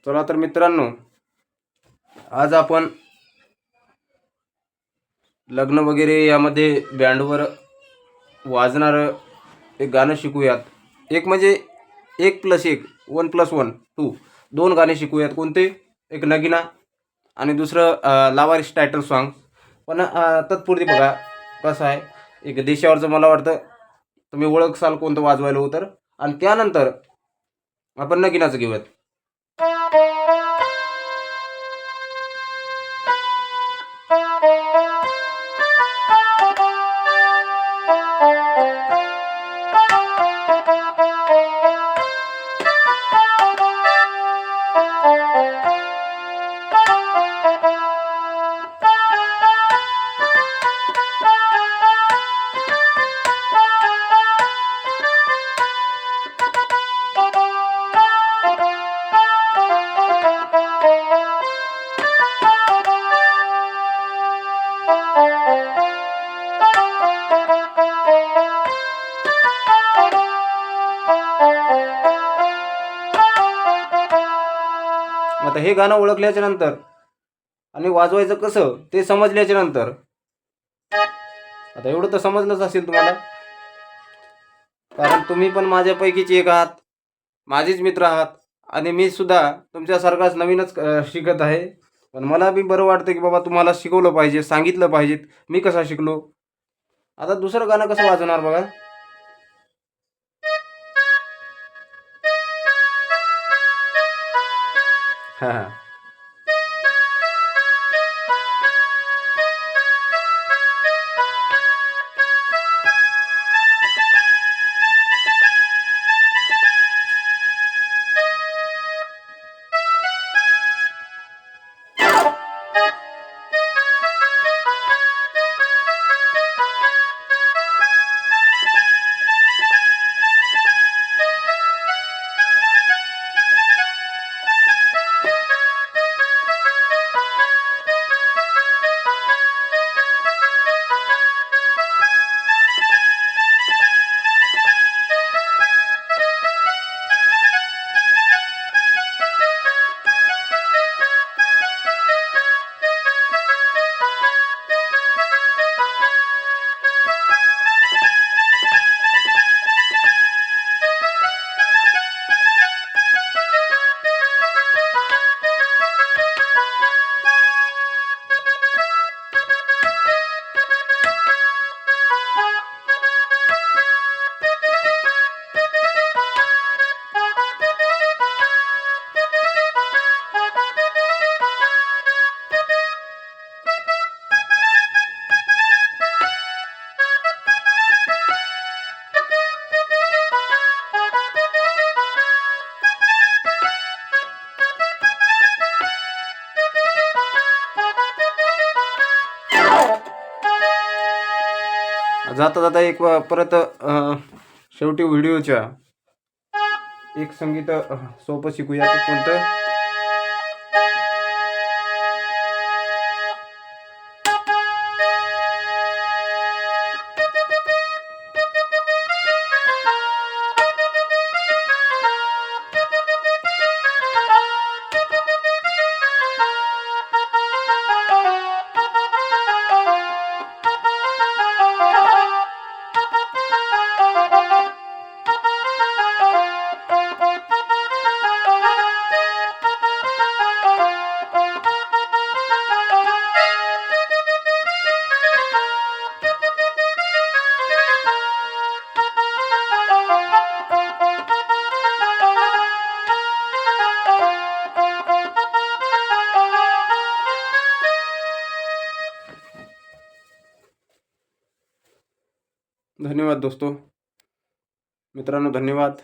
चला तर मित्रांनो, आज आपण लग्न वगैरे यामध्ये बँडवर वाजणारं एक गाणं शिकूयात. एक म्हणजे 1+1 1+1 2 दोन गाणे शिकूयात. कोणते? एक नगिना आणि दुसरं लावारिस टायटल सॉन्ग. पण तत्पूर्वी बघा कसं आहे, एक देशावरचं मला वाटतं तुम्ही ओळखसाल कोणतं वाजवायला हो तर. आणि त्यानंतर आपण नगिनाचं घेऊयात. आता हे गाणं ओळखल्याच्या नंतर आणि वाजवायचं कसं ते समजल्याच्या नंतर, आता एवढं तर समजलंच असेल तुम्हाला, कारण तुम्ही पण माझ्यापैकीच एक आहात, माझेच मित्र आहात. आणि मी सुद्धा तुमच्यासारखाच नवीनच शिकत आहे. पण मला बी बरं वाटतं की बाबा तुम्हाला शिकवलं पाहिजे, सांगितलं पाहिजे मी कसा शिकलो. आता दुसरं गाणं कसं वाजवणार बघा. हां हां. जाता जाता एक परत शेवटी व्हिडिओच्या एक संगीत सोपं शिकूया. ते कोणतं? धन्यवाद दोस्तों, मित्रांनो, धन्यवाद.